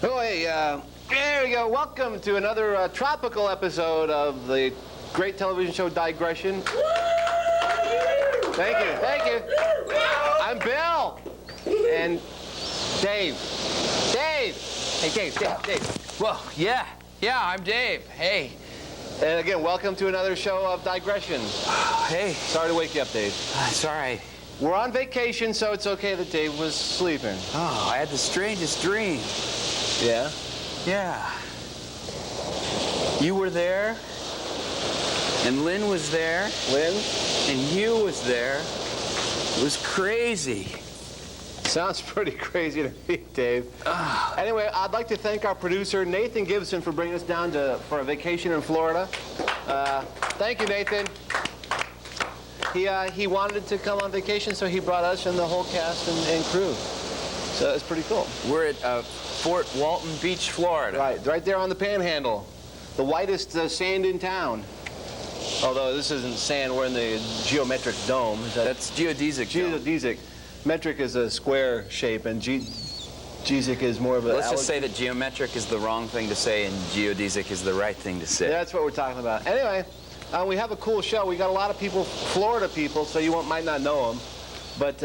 Oh, hey, there we go. Welcome to another tropical episode of the great television show Digression. Thank you, thank you. I'm Bill. And Dave. Dave! Hey, Dave. Well, yeah, I'm Dave. Hey. And again, welcome to another show of Digression. Hey. Sorry to wake you up, Dave. It's all right. We're on vacation, so it's okay that Dave was sleeping. Oh, I had the strangest dream. Yeah? Yeah. You were there, and Lynn was there, Lynn? and Hugh was there. It was crazy. Sounds pretty crazy to me, Dave. Anyway, I'd like to thank our producer, Nathan Gibson, for bringing us down for a vacation in Florida. Thank you, Nathan. He wanted to come on vacation, so he brought us and the whole cast and crew. So it's pretty cool. We're at Fort Walton Beach, Florida. Right there on the Panhandle. The whitest sand in town. Although this isn't sand, we're in the geometric dome. That's geodesic. Geodesic. Metric is a square shape, and geodesic is more of a... Let's just say that geometric is the wrong thing to say, and geodesic is the right thing to say. Yeah, that's what we're talking about. Anyway, we have a cool show. We got a lot of people, Florida people, so you might not know them. But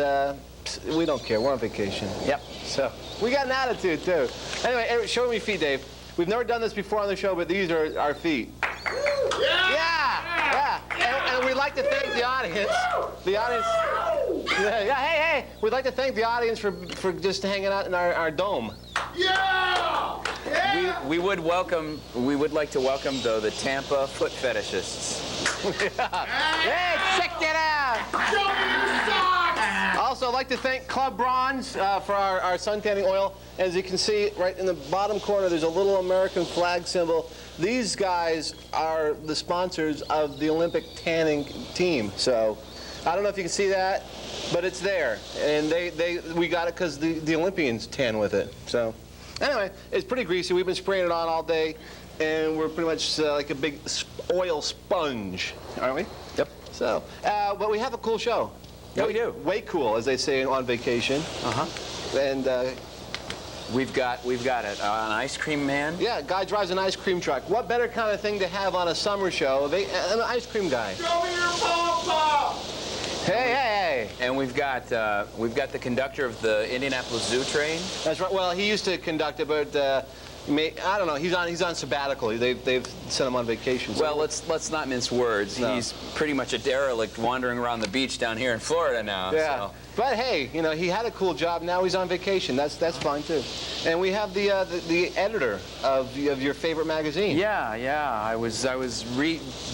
we don't care. We're on vacation. Yep. So we got an attitude, too. Anyway, show me feet, Dave. We've never done this before on the show, but these are our feet. Yeah. And we'd like to thank the audience. The audience. Yeah, hey. We'd like to thank the audience for just hanging out in our dome. Yeah! We would like to welcome, though, the Tampa foot fetishists. Hey, check that out! Show me your socks! Also, I'd like to thank Club Bronze for our suntanning oil. As you can see, right in the bottom corner, there's a little American flag symbol. These guys are the sponsors of the Olympic tanning team. So, I don't know if you can see that, but it's there. And we got it because the Olympians tan with it. So, anyway, it's pretty greasy. We've been spraying it on all day, and we're pretty much like a big oil sponge, aren't we? Yep. So, but we have a cool show. Yeah, we do. Way cool, as they say on vacation. And We've got an ice cream man. yeah, guy drives an ice cream truck. What better kind of thing to have on a summer show? An ice cream guy. Show me your pom-pom! Hey. And we've got the conductor of the Indianapolis Zoo train. That's right. Well, he used to conduct it, but I don't know. He's on sabbatical. They've sent him on vacation. So. Well, let's not mince words. No. He's pretty much a derelict wandering around the beach down here in Florida now. Yeah. So. But hey, he had a cool job. Now he's on vacation. That's fine too. And we have the editor of your favorite magazine. Yeah. I was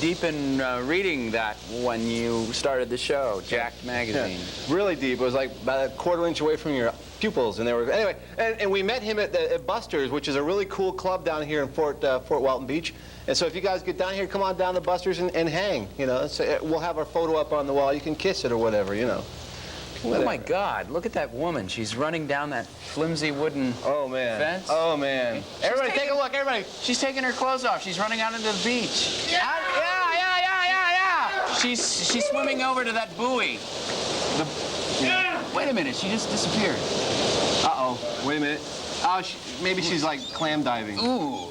deep in reading that when you started the show, Jack Magazine. Yeah. Really deep. It was like about a quarter inch away from your pupils, and they were anyway. And we met him at Buster's, which is a really cool club down here in Fort Walton Beach. And so if you guys get down here, come on down to Buster's and hang. We'll have our photo up on the wall. You can kiss it or whatever. Oh my God! Look at that woman. She's running down that flimsy wooden fence. Oh man! Everybody, take a look. Everybody. She's taking her clothes off. She's running out into the beach. Yeah. She's swimming over to that buoy. Wait a minute. She just disappeared. Uh-oh. Wait a minute. Oh, maybe she's like clam diving. Ooh,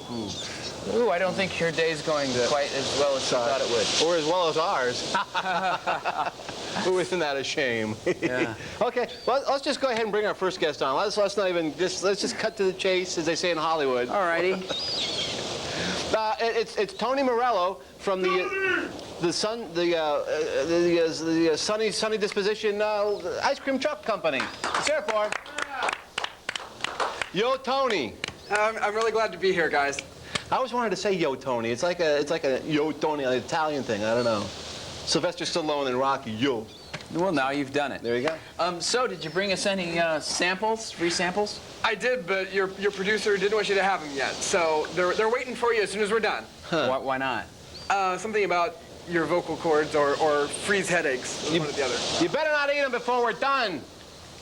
I don't think her day's going quite as well as she thought it would. Or as well as ours. Ooh, isn't that a shame? Yeah. Okay, well, let's just go ahead and bring our first guest on. Let's not even let's just cut to the chase, as they say in Hollywood. All righty. It's Tony Morello from the Sunny Disposition Ice Cream Truck Company. Let's hear it for him. Yo, Tony. I'm really glad to be here, guys. I always wanted to say Yo, Tony. It's like a Yo, Tony, an Italian thing. I don't know. Sylvester Stallone and Rocky, yo. Well, now you've done it. There you go. So, did you bring us any samples, free samples? I did, but your producer didn't want you to have them yet. So they're waiting for you as soon as we're done. Huh. Why not? Something about your vocal cords or freeze headaches, one or the other. You better not eat them before we're done.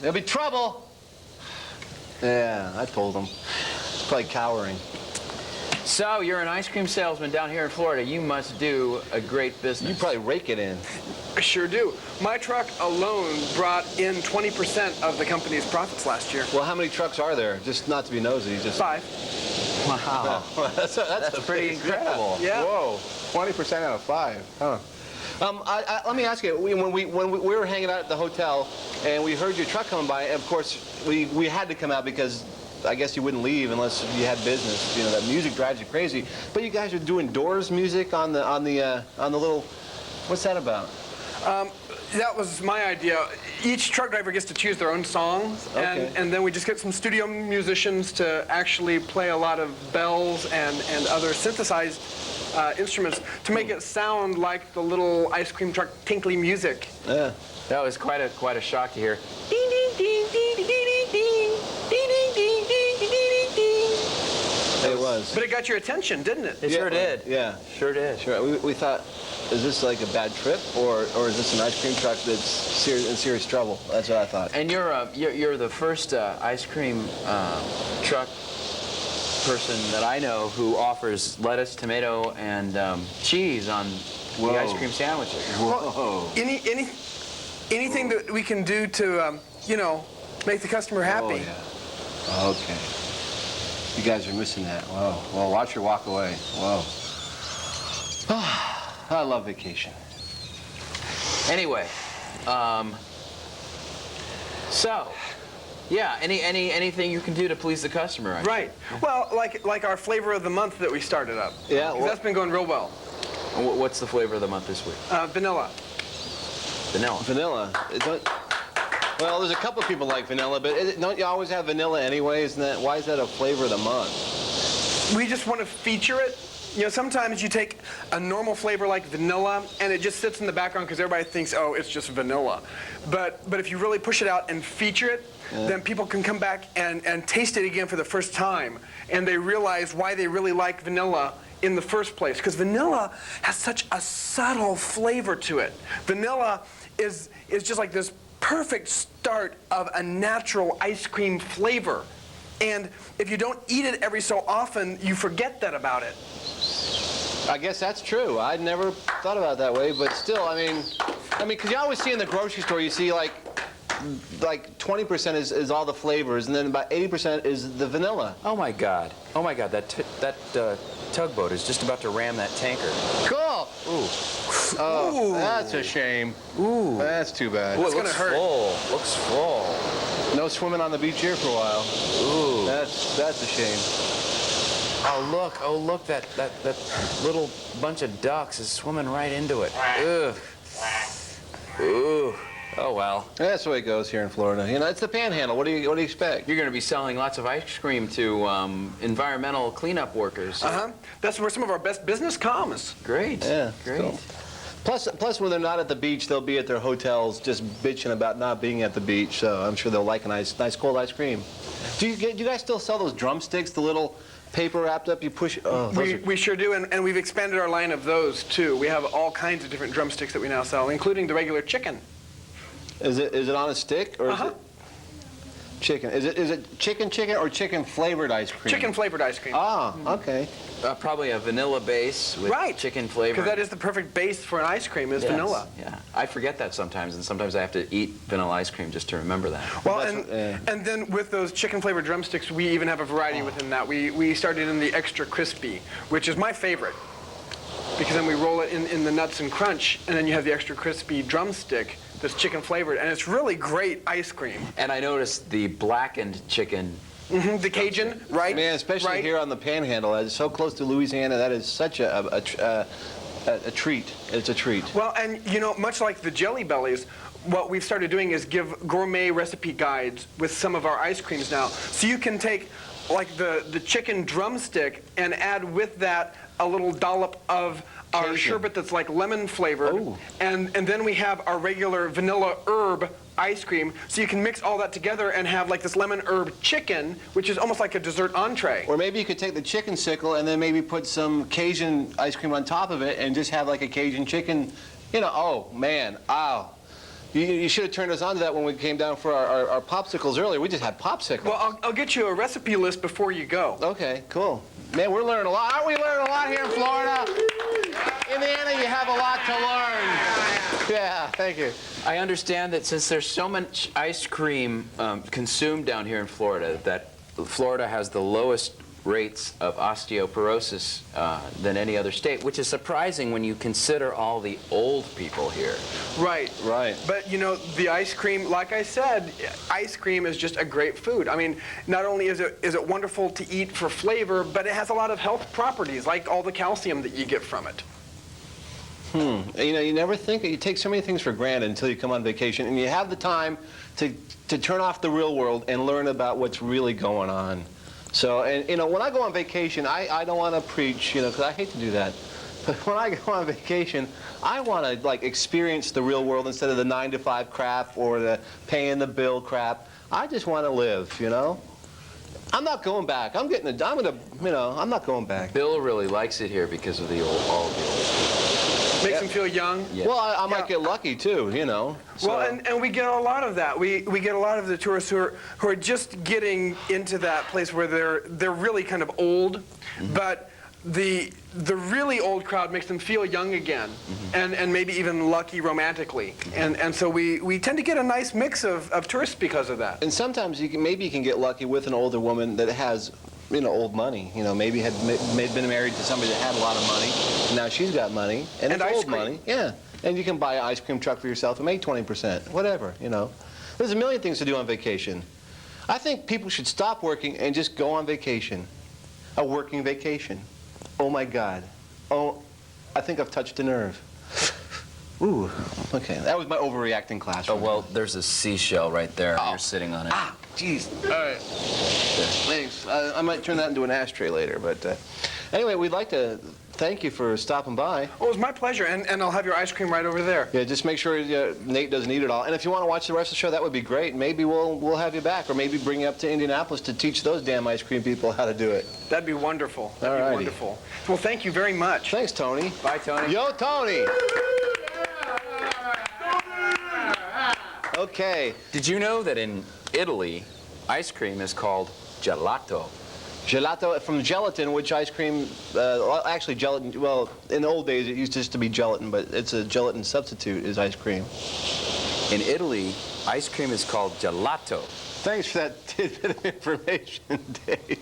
There'll be trouble. Yeah, I told him. Probably cowering. So you're an ice cream salesman down here in Florida. You must do a great business. You probably rake it in. I sure do. My truck alone brought in 20% of the company's profits last year. Well, how many trucks are there? Just not to be nosy, just... 5. Wow. that's pretty incredible. Yeah. Whoa, 20% out of 5. Huh. Let me ask you, when we were hanging out at the hotel and we heard your truck coming by, and of course we had to come out because I guess you wouldn't leave unless you had business. You know, that music drives you crazy. But you guys are doing Doors music on the little, what's that about? That was my idea. Each truck driver gets to choose their own songs, Okay. and then we just get some studio musicians to actually play a lot of bells and other synthesized instruments to make it sound like the little ice cream truck tinkly music. Yeah. That was quite a shock to hear. Ding ding ding ding ding ding ding ding ding ding ding ding ding. It was. But it got your attention, didn't it? It sure did. Yeah. Sure did. Sure. We thought, is this like a bad trip, or is this an ice cream truck that's in serious trouble? That's what I thought. And you're the first ice cream truck person that I know who offers lettuce, tomato, and cheese on the ice cream sandwiches. Whoa. Anything that we can do to, make the customer happy. Oh, yeah. Okay. You guys are missing that. Whoa. Well, watch her walk away. Whoa. I love vacation. Anyway, so yeah, anything you can do to please the customer. I Right. Well, like our flavor of the month that we started up. Yeah, 'Cause well- that's been going real well. What's the flavor of the month this week? Vanilla. Vanilla. Vanilla. Well, there's a couple of people like vanilla, but don't you always have vanilla anyway? Why is that a flavor of the month? We just want to feature it. Sometimes you take a normal flavor like vanilla and it just sits in the background because everybody thinks, oh, it's just vanilla. But if you really push it out and feature it, then people can come back and taste it again for the first time. And they realize why they really like vanilla in the first place. Because vanilla has such a subtle flavor to it. Vanilla is just like this perfect start of a natural ice cream flavor. And if you don't eat it every so often, you forget that about it. I guess that's true. I'd never thought about it that way, but still, I mean, because you always see in the grocery store, you see like 20% is all the flavors, and then about 80% is the vanilla. Oh my God! Oh my God! That tugboat is just about to ram that tanker. Cool. Ooh. Oh, that's a shame. Ooh. That's too bad. Ooh, it It's gonna looks hurt. full. Looks full. No swimming on the beach here for a while. Ooh. That's a shame. Oh look! That little bunch of ducks is swimming right into it. Ugh. Ooh. Oh well. That's the way it goes here in Florida. It's the Panhandle. What do you expect? You're going to be selling lots of ice cream to environmental cleanup workers. That's where some of our best business comes. Great. Yeah, Great. cool. Plus, when they're not at the beach, they'll be at their hotels just bitching about not being at the beach. So I'm sure they'll like a nice cold ice cream. Do you guys still sell those drumsticks, the little paper wrapped up? You push. Oh, We sure do, and we've expanded our line of those too. We have all kinds of different drumsticks that we now sell, including the regular chicken. Is it on a stick or is it chicken? Is it chicken or chicken flavored ice cream? Chicken flavored ice cream. Ah, okay. Probably a vanilla base with Right. chicken flavor. Because that is the perfect base for an ice cream, is Yes, vanilla. Yeah. I forget that sometimes, and sometimes I have to eat vanilla ice cream just to remember that. Well, That's and then with those chicken flavored drumsticks, we even have a variety within that. We started in the extra crispy, which is my favorite. Because then we roll it in the nuts and crunch, and then you have the extra crispy drumstick that's chicken flavored, and it's really great ice cream. And I noticed the blackened chicken. The Cajun, right? Man, especially right? here on the Panhandle, it's so close to Louisiana. That is such a treat. It's a treat. Well, and much like the Jelly Bellies, what we've started doing is give gourmet recipe guides with some of our ice creams now. So you can take like the chicken drumstick and add with that a little dollop of our Cajun. sherbet that's like lemon flavored. Ooh. And then we have our regular vanilla herb ice cream. So you can mix all that together and have like this lemon herb chicken, which is almost like a dessert entree. Or maybe you could take the chicken sickle and then maybe put some Cajun ice cream on top of it and just have like a Cajun chicken. Oh man, ow. You should have turned us on to that when we came down for our popsicles earlier. We just had popsicles. Well, I'll get you a recipe list before you go. Okay, cool. Man, we're learning a lot. Aren't we learning a lot here in Florida? Indiana, you have a lot to learn. Yeah, thank you. I understand that since there's so much ice cream consumed down here in Florida, that Florida has the lowest rates of osteoporosis than any other state, which is surprising when you consider all the old people here. Right. Right. But you know, the ice cream, like I said, ice cream is just a great food. I mean, not only is it wonderful to eat for flavor, but it has a lot of health properties, like all the calcium that you get from it. You know, you never think, you take so many things for granted until you come on vacation and you have the time to turn off the real world and learn about what's really going on. So, and you know, when I go on vacation, I don't want to preach, you know, because I hate to do that. But when I go on vacation, I want to like experience the real world instead of the 9-to-5 crap or the paying the bill crap. I just want to live, you know. I'm not going back. I'm not going back. Bill really likes it here because of all of the old people. Makes them feel young. Yeah. Well, I might get lucky too, you know. So. Well, and we get a lot of that. We get a lot of the tourists who are just getting into that place where they're really kind of old, but the really old crowd makes them feel young again, and maybe even lucky romantically. And so we tend to get a nice mix of tourists because of that. And sometimes maybe you can get lucky with an older woman that has, you know, old money. You know, maybe had been married to somebody that had a lot of money. And now she's got money, and it's ice old cream. money. Yeah, and you can buy an ice cream truck for yourself and make 20%, whatever. You know, there's a million things to do on vacation. I think people should stop working and just go on vacation, a working vacation. Oh my God. Oh, I think I've touched a nerve. Ooh, okay. That was my overreacting class. Oh, well, there's a seashell right there. You're sitting on it. Ah, jeez. All right. Thanks. I might turn that into an ashtray later, but anyway, we'd like to thank you for stopping by. Oh, it was my pleasure, and I'll have your ice cream right over there. Yeah, just make sure Nate doesn't eat it all. And if you want to watch the rest of the show, that would be great. Maybe we'll have you back, or maybe bring you up to Indianapolis to teach those damn ice cream people how to do it. That'd be wonderful. That'd Alrighty. be wonderful. Well, thank you very much. Thanks, Tony. Bye, Tony. Yo, Tony. Okay. Did you know that in Italy, ice cream is called gelato? Gelato from gelatin, which ice cream, actually gelatin, well, in the old days it used just to be gelatin, but it's a gelatin substitute is ice cream. In Italy, ice cream is called gelato. Thanks for that tidbit of information, Dave.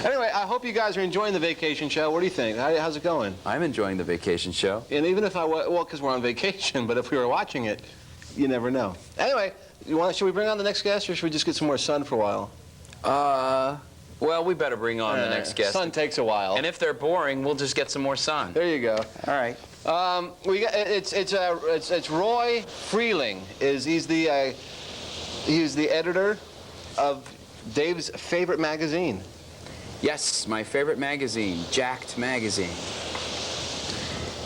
Anyway, I hope you guys are enjoying the vacation show. What do you think? How's it going? I'm enjoying the vacation show. And even if well, because we're on vacation, but if we were watching it, you never know. Anyway, should we bring on the next guest, or should we just get some more sun for a while? Well, we better bring on the next guest. Sun takes a while. And if they're boring, we'll just get some more sun. There you go. All right. It's Roy Freeling. He's the editor of Dave's favorite magazine. Yes, my favorite magazine, Jacked Magazine.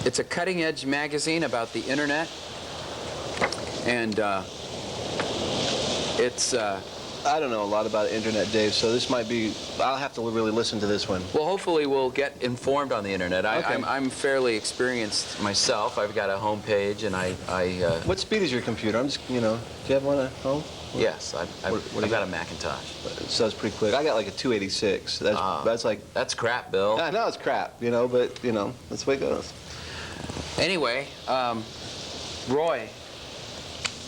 It's a cutting-edge magazine about the internet, and it's. I don't know a lot about internet, Dave, so this might be. I'll have to really listen to this one. Well, hopefully we'll get informed on the internet. Okay. I'm fairly experienced myself. I've got a home page, and I What speed is your computer? I'm just, do you have one at home? yes, I've What got a Macintosh. So it's pretty quick. I got like a 286. That's like. That's crap, Bill. I know it's crap, but that's the way it goes. Anyway, Roy,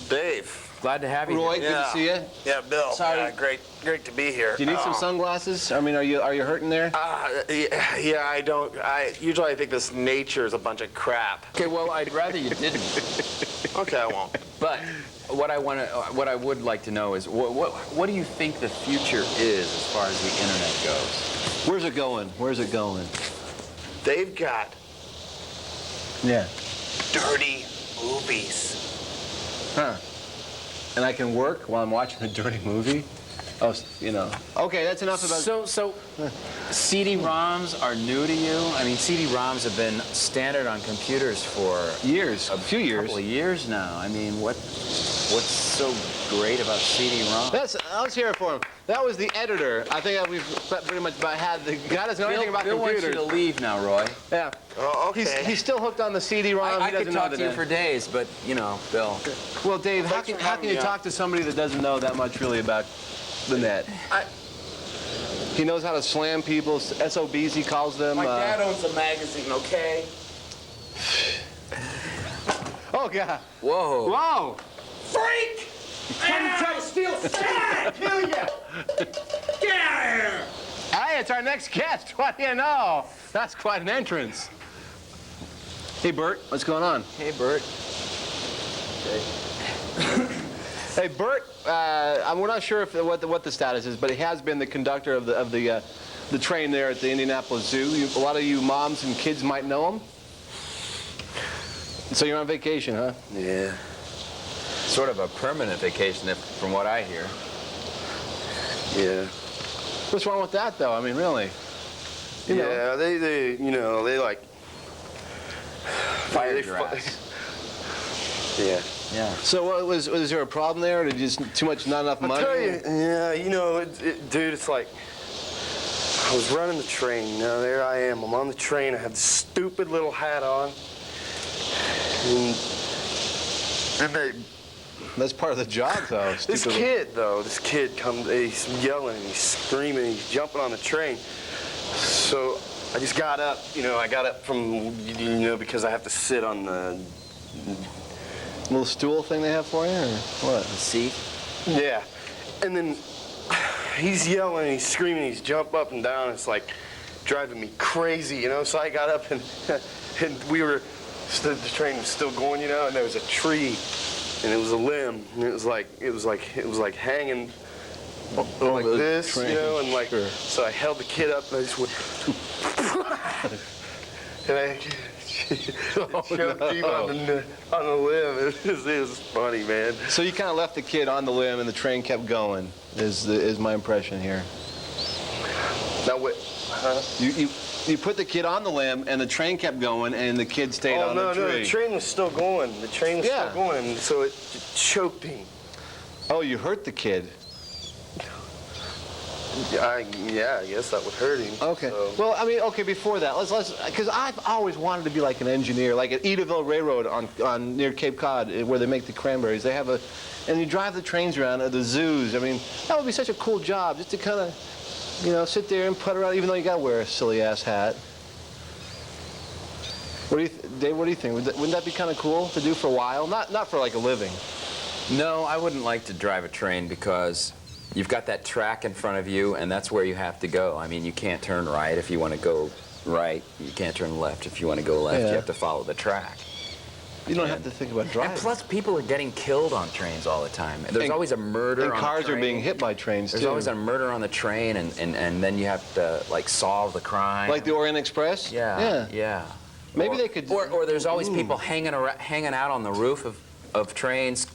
Dave. glad to have you Roy, here. good to see you. Yeah, Bill. Sorry. Yeah, great to be here. Do you need some sunglasses? I mean, are you hurting there? Yeah, I don't. Usually I think this nature is a bunch of crap. Okay, well, I'd rather you didn't. Okay, I won't. But what I would like to know is what do you think the future is as far as the internet goes? Where's it going? Where's it going? They've got Yeah. dirty movies. Huh. And I can work while I'm watching a dirty movie? Oh, Okay, that's enough about... So CD-ROMs are new to you? I mean, CD-ROMs have been standard on computers for Years. A few years. couple of years now. I mean, what's so great about CD-ROM? Let's hear it for him. That was the editor. I think that we've pretty much had the guy doesn't know anything about Bill wants computers. you to leave now, Roy. Yeah. Oh, okay. He's still hooked on the CD-ROM. I He doesn't could know talk the to you net. for days, but, Bill. Well, Dave, how can you talk to somebody that doesn't know that much really about the net? He knows how to slam people. SOBs, he calls them. My dad owns a magazine, okay? Oh, God. Whoa. Whoa. Freak! I'm trying to steal sand! Kill you! Get out of here! Hey, it's our next guest. What do you know? That's quite an entrance. Hey, Bert, what's going on? Hey, Bert. Hey, Bert, we're not sure if what the status is, but he has been the conductor of the train there at the Indianapolis Zoo. A lot of you moms and kids might know him. So you're on vacation, huh? Yeah. Sort of a permanent vacation, from what I hear. Yeah. What's wrong with that, though? I mean, really? You know. Yeah, they like... Fired they your fu- ass. Yeah. Yeah. So what was there a problem there, or did you just not enough money? I'll tell you, yeah, dude, it's like, I was running the train, there I am, I'm on the train, I have this stupid little hat on, and they, That's part of the job, though. this Stupid. kid comes, he's yelling, he's screaming, he's jumping on the train, so I just got up, I got up from, because I have to sit on the, Little stool thing they have for you, or what? See? yeah, and then he's yelling, he's screaming, he's jumping up and down. It's like driving me crazy, So I got up and the train was still going, and there was a tree, and it was a limb, and it was like hanging like the this, train, and like sure. so I held the kid up and I just went, and I. Choked deep on the limb. It was funny, man. So you kind of left the kid on the limb, and the train kept going. Is my impression here. Now what? Huh? You put the kid on the limb, and the train kept going, and the kid stayed on the tree. No, the train was still going. The train was Yeah. still going, so it choked him. Oh, you hurt the kid. I guess that would hurt him. Okay. So. Well, I mean, okay. Before that, let's because I've always wanted to be like an engineer, like at Edaville Railroad on near Cape Cod, where they make the cranberries. They have and you drive the trains around at the zoos. I mean, that would be such a cool job, just to kind of, sit there and putt around, even though you got to wear a silly ass hat. Dave? What do you think? Wouldn't that be kind of cool to do for a while? Not for like a living. No, I wouldn't like to drive a train because you've got that track in front of you, and that's where you have to go. I mean, you can't turn right if you want to go right. You can't turn left if you want to go left. Yeah. You have to follow the track. You don't have to think about driving. And plus, people are getting killed on trains all the time. There's always a murder And on cars the train. are being hit by trains, There's too. always a murder on the train, and then you have to, like, solve the crime. Like the Orient Express? Yeah. Maybe they could... Or there's always people hanging out on the roof of trains,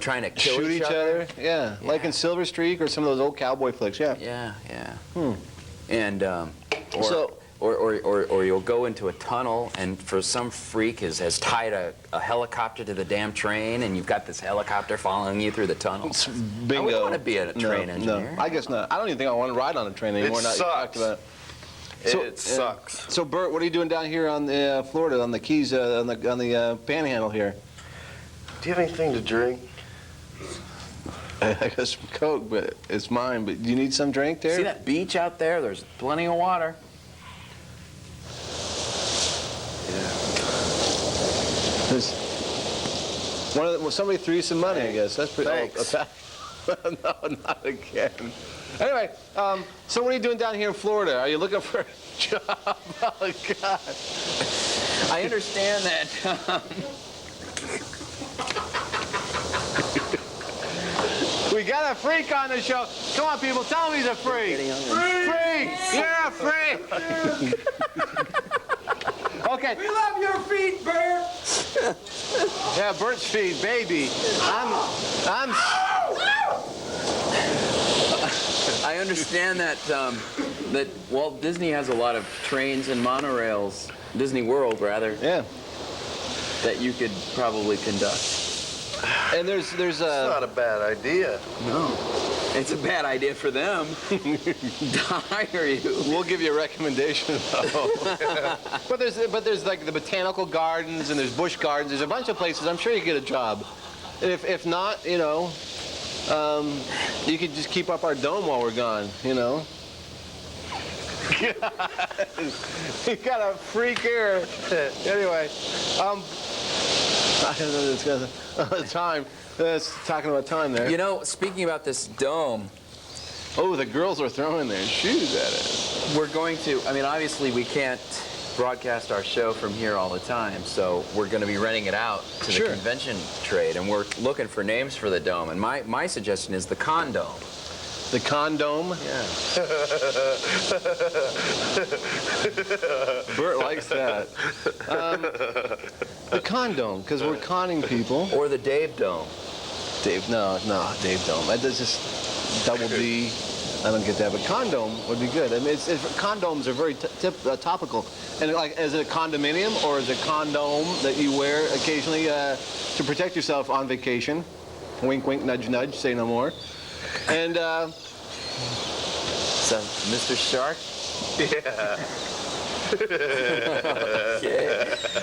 trying to kill shoot each other. Yeah, like in Silver Streak or some of those old cowboy flicks. Yeah. Yeah. And or you'll go into a tunnel, and for some freak has tied a helicopter to the damn train, and you've got this helicopter following you through the tunnel. Bingo. I wouldn't want to be a train engineer. No, I guess not. I don't even think I want to ride on a train anymore. It now that you talked sucks. about it. So, It sucks. So, Bert, what are you doing down here on the Florida, on the Keys, on the Panhandle here? Do you have anything to drink? I got some Coke, but it's mine. But do you need some drink there? See that beach out there? There's plenty of water. Somebody threw you some money, I guess. That's pretty. Thanks. No, not again. Anyway, so what are you doing down here in Florida? Are you looking for a job? Oh, God. I understand that. We got a freak on the show. Come on, people, tell him he's a freak. Freak! You're a freak! Okay. We love your feet, Bert! Yeah, Bert's feet, baby. I understand that that Walt Disney has a lot of trains and monorails, Disney World rather, Yeah. that you could probably conduct. And there's It's not a bad idea. No, it's a bad idea for them to hire you. we'll give you a recommendation though. but there's like the botanical gardens and there's bush gardens. There's a bunch of places. I'm sure you get a job. If not, you could just keep up our dome while we're gone. You got a freak ear. Anyway, I don't know this guy's time. It's talking about time there. You know, speaking about this dome, Oh, the girls are throwing their shoes at it. we're going to, I mean, obviously we can't broadcast our show from here all the time, so we're going to be renting it out to Sure. the convention trade, and we're looking for names for the dome. And my suggestion is the condome. The condom. Yeah. Bert likes that. The condom, because we're conning people. Or the Dave Dome. Dave, no, Dave Dome. That's just double D. I don't get that, but condom would be good. I mean, condoms are very topical. And like, is it a condominium or is it a condom that you wear occasionally to protect yourself on vacation? Wink, wink, nudge, nudge. Say no more. And So, Mr. Shark?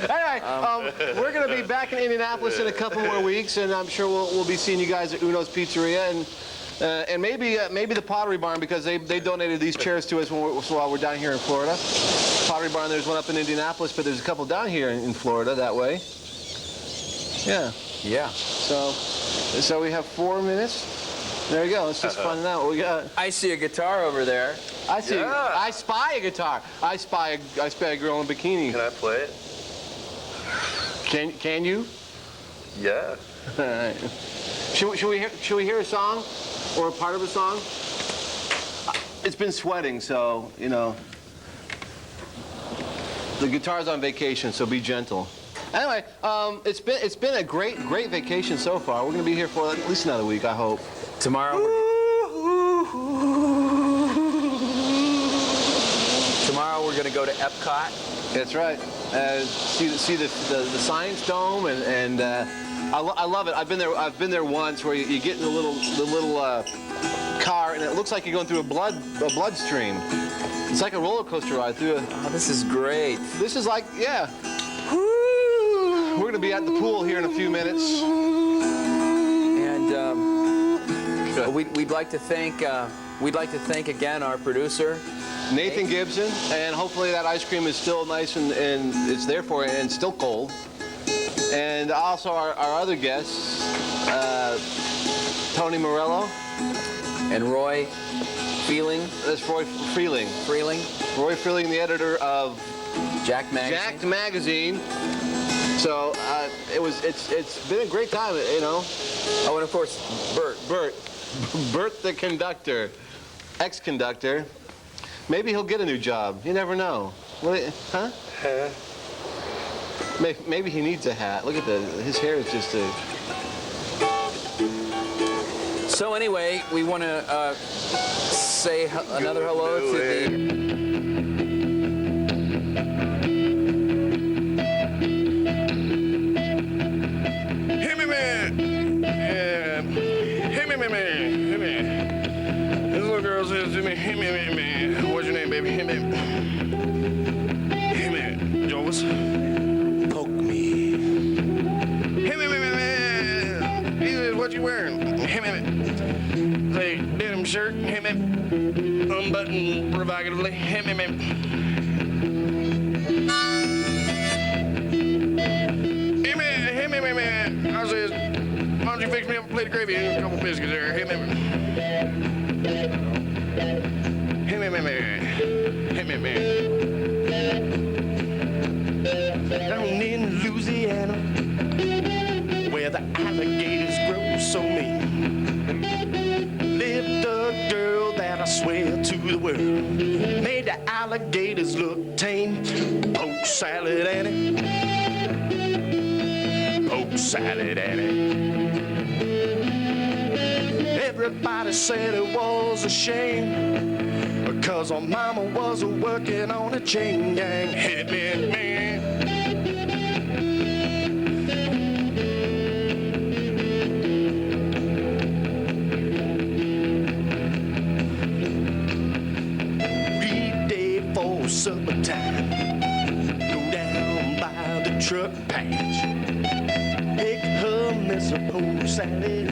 anyway, we're going to be back in Indianapolis in a couple more weeks, and I'm sure we'll be seeing you guys at Uno's Pizzeria and maybe the Pottery Barn, because they donated these chairs to us while we're down here in Florida. Pottery Barn, there's one up in Indianapolis, but there's a couple down here in Florida that way. Yeah. Yeah. So we have 4 minutes. There you go. Let's just find out what we got. I see a guitar over there. I see. Yeah. I spy a guitar. I spy a girl in a bikini. Can I play it? Can you? Yeah. All right. Should we hear a song or a part of a song? It's been sweating, so you know. The guitar's on vacation, so be gentle. Anyway, it's been a great vacation so far. We're gonna be here for at least another week, I hope. Tomorrow we're going to go to Epcot. That's right. See the Science Dome, and I love it. I've been there once, where you get in the little car, and it looks like you're going through a bloodstream. It's like a roller coaster ride through a. Oh, this is great. This is like, yeah. We're going to be at the pool here in a few minutes. And we'd like to thank again our producer, Nathan Gibson, and hopefully that ice cream is still nice and it's there for you and still cold. And also our other guests, Tony Morello. and Roy Feeling. That's Roy Freeling. Roy Freeling, the editor of Jack Magazine. Jacked Magazine. So it's been a great time, you know. Oh, and of course, Bert the conductor, ex-conductor. Maybe he'll get a new job. You never know. Huh? Maybe he needs a hat. Look at his hair is just a. So anyway, we want to say another hello to the. This little girl says to me, hey man, what's your name, baby? Hey man, Jovis, poke me. Hey man, he says, what you wearing? Hey man, say denim shirt. Hey man, unbuttoned provocatively. Hey man. Hey man, I says, why don't you fix me up a plate of gravy and a couple biscuits there? Hey man. Down in Louisiana, where the alligators grow so mean, lived a girl that I swear to the world made the alligators look tame. Poke salad Annie, poke salad Annie. Everybody said it was a shame, because our mama was working on a chain gang. Hit me, man. Every day for supper time, go down by the truck patch, pick her Miss a poke salad,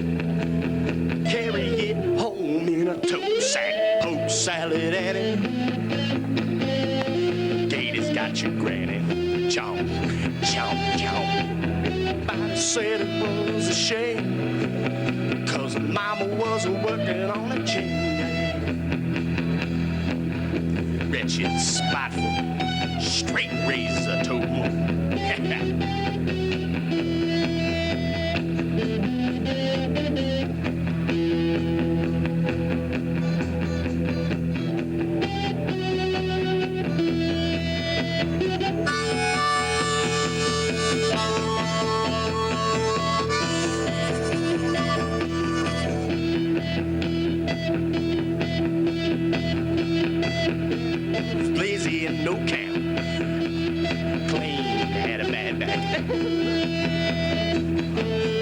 carry it home in a tote sack. Poke salad Annie. got your granny. Chomp, chomp, chomp. Everybody said it was a shame, 'cause mama was working on a chain gang. Wretched, spiteful, straight razor toe. Lazy and no camp. Clean, had a bad back.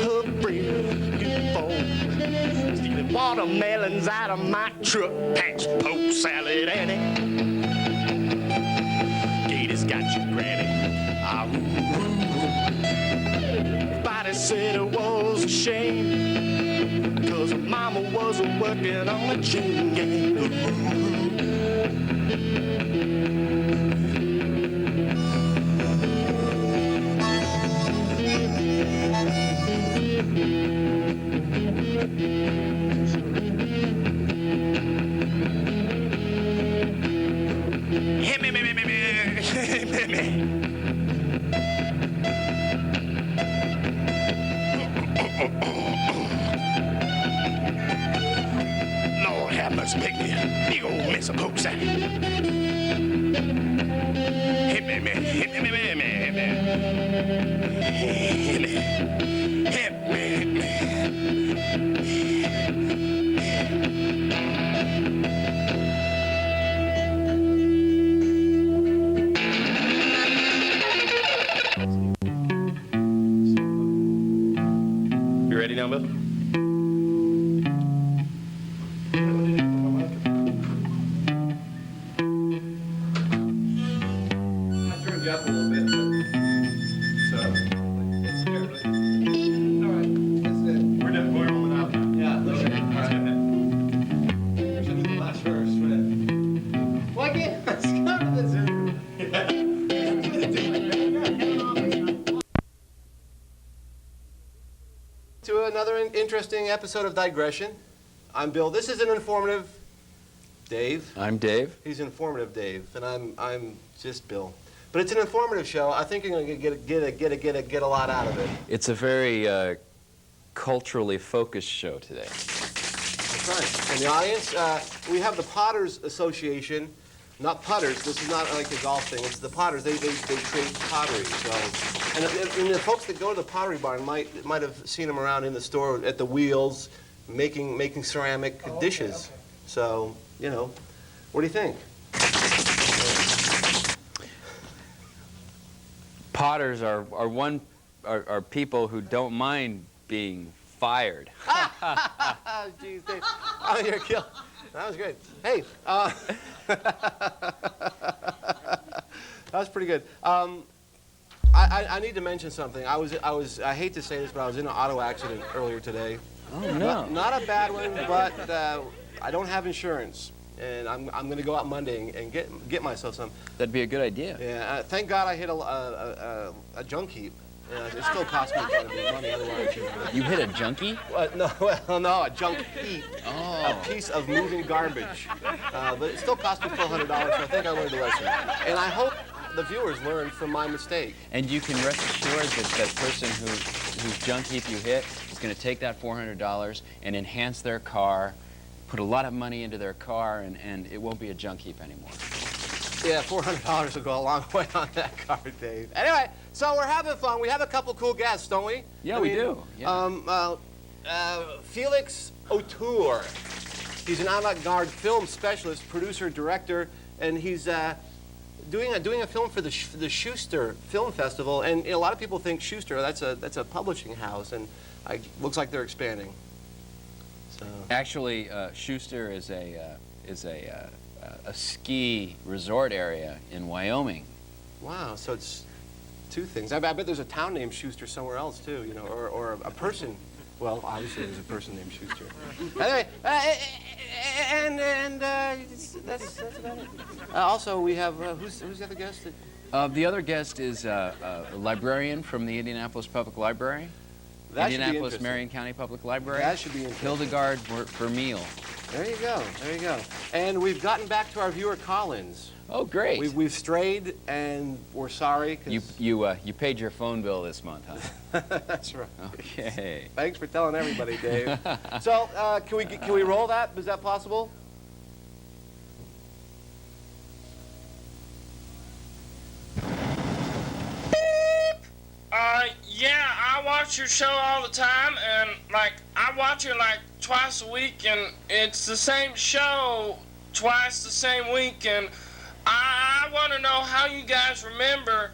Her brain, you fall. Stealing watermelons out of my truck. Packs poke salad and it. Gators got your granny. Ah, ooh, ooh. Everybody said it was a shame, 'cause mama wasn't working on a chain gang. Ooh, ooh. Lord have mercy, pick me a big old mess of poke salad. Hit me, man. Hit me, man. Hit me. Hit me. Hit me. Hit me. You ready now, Bill? I turned you up a little bit, so it's here. All right, that's it. We're warming up. Yeah, okay. All right. Here's the last verse, right? Why can't let's go to this? To another interesting episode of Digression. I'm Bill. This is an informative Dave. I'm Dave. He's informative Dave, and I'm just Bill. But it's an informative show. I think you're going to get a lot out of it. It's a very culturally focused show today. That's right. And the audience, we have the Potters Association, not putters. This is not like a golf thing. It's the Potters. They create pottery. So, and the folks that go to the Pottery Barn might have seen them around in the store at the wheels, making ceramic dishes. Okay. So, you know, what do you think? Potters are people who don't mind being fired. Jeez, Dave. Oh, you're kill. That was great. Hey, that was pretty good. I need to mention something. I hate to say this, but I was in an auto accident earlier today. Oh no! Not a bad one, but I don't have insurance, and I'm going to go out Monday and get myself some. That'd be a good idea. Yeah. Thank God I hit a junk heap. It still cost me quite a bit of money otherwise. You hit a junkie? No, a junk heap. Oh. A piece of moving garbage. But it still cost me $400, so I think I learned a lesson. And I hope the viewers learned from my mistake. And you can rest assured that that person whose junk heap you hit is going to take that $400 and enhance their car, put a lot of money into their car, and it won't be a junk heap anymore. Yeah, $400 will go a long way on that car, Dave. Anyway, so we're having fun. We have a couple cool guests, don't we? Yeah, we do. Yeah. Felix Auteur. He's an avant-garde film specialist, producer, director, and he's doing a film for the Schuster Film Festival. And a lot of people think Schuster, that's a publishing house, and looks like they're expanding. So. Actually, Schuster is a ski resort area in Wyoming. Wow, so it's two things. I bet there's a town named Schuster somewhere else too, you know, or a person. Well, obviously there's a person named Schuster. Anyway, that's about it. Also, we have who's the other guest? The other guest is a librarian from the Indianapolis Public Library. That should be Indianapolis interesting. Marion County Public Library. That should be interesting. Hildegard Vermeil. There you go. There you go. And we've gotten back to our viewer call-ins. Oh, great. We've strayed, and we're sorry. 'Cause You paid your phone bill this month, huh? That's right. Okay. Thanks for telling everybody, Dave. So, can we roll that? Is that possible? Yeah, I watch your show all the time, and like I watch it like twice a week, and it's the same show twice the same week, and I want to know how you guys remember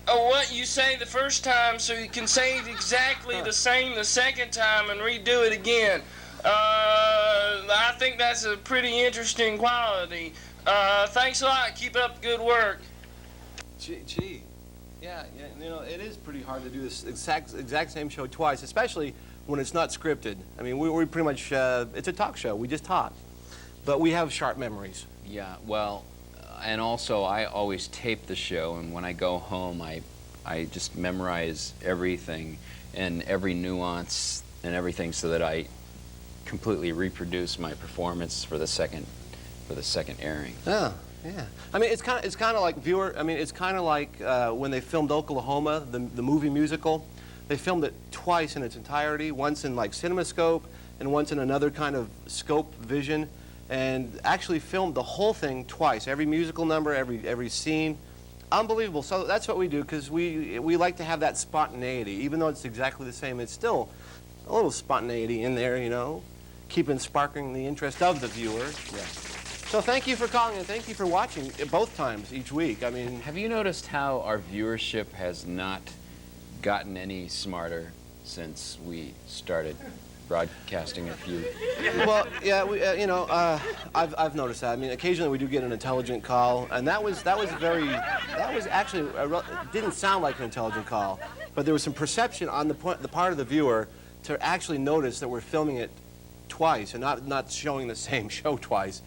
what you say the first time, so you can say it exactly the same the second time and redo it again. I think that's a pretty interesting quality. Thanks a lot. Keep up the good work. Gee. Yeah, you know, it is pretty hard to do this exact same show twice, especially when it's not scripted. I mean, we pretty much, it's a talk show. We just talk. But we have sharp memories. Yeah, well, and also I always tape the show, and when I go home, I just memorize everything and every nuance and everything so that I completely reproduce my performance for the second airing. Oh, yeah. I mean, it's kind of like it's kind of like when they filmed Oklahoma, the movie musical. They filmed it twice in its entirety, once in like CinemaScope and once in another kind of scope vision, and actually filmed the whole thing twice, every musical number, every scene. Unbelievable. So that's what we do, because we like to have that spontaneity. Even though it's exactly the same, it's still a little spontaneity in there, you know, sparking the interest of the viewer. Yeah. So thank you for calling, and thank you for watching both times each week. I mean, Have you noticed how our viewership has not gotten any smarter since we started broadcasting a few? well, yeah, I've noticed that. I mean, occasionally we do get an intelligent call, and that was actually it didn't sound like an intelligent call, but there was some perception on the part of the viewer to actually notice that we're filming it twice and not showing the same show twice.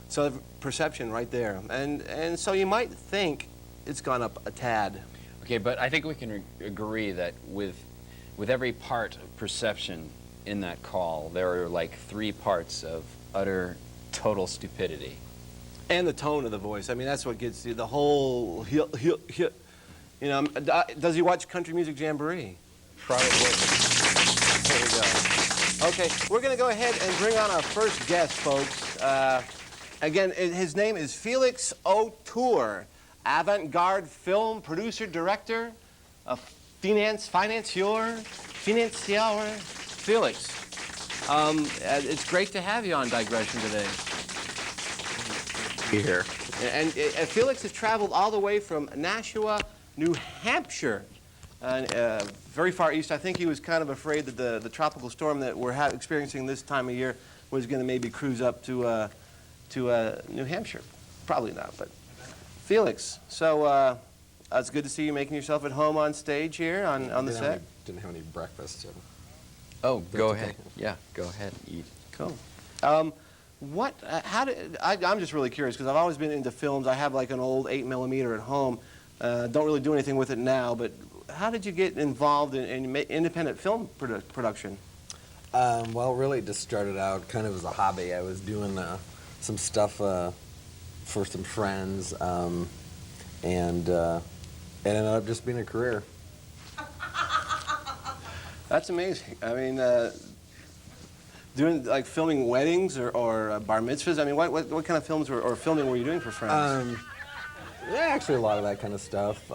So the perception right there, and so you might think it's gone up a tad. Okay, but I think we can agree that with every part of perception in that call, there are like 3 parts of utter, total stupidity. And the tone of the voice. I mean, that's what gets you. The whole, you know, does he watch Country Music Jamboree? Probably. There we go. Okay, we're going to go ahead and bring on our first guest, folks. Again, his name is Felix Auteur, avant-garde film producer, director, financier. Felix, it's great to have you on Digression today. Here. And Felix has traveled all the way from Nashua, New Hampshire, very far east. I think he was kind of afraid that the tropical storm that we're experiencing this time of year was going to maybe cruise up to New Hampshire. Probably not, but Felix, so it's good to see you making yourself at home on stage here on the set. Didn't have any breakfast, so. Oh, go ahead. Yeah, go ahead. Eat. Cool. I'm just really curious, because I've always been into films. I have like an old 8mm at home. Don't really do anything with it now, but how did you get involved in independent film production? Well, really, it just started out kind of as a hobby. I was doing some stuff for some friends, and it ended up just being a career. That's amazing. I mean, doing like filming weddings or bar mitzvahs. I mean, what kind of films or filming were you doing for friends? Yeah, actually, a lot of that kind of stuff,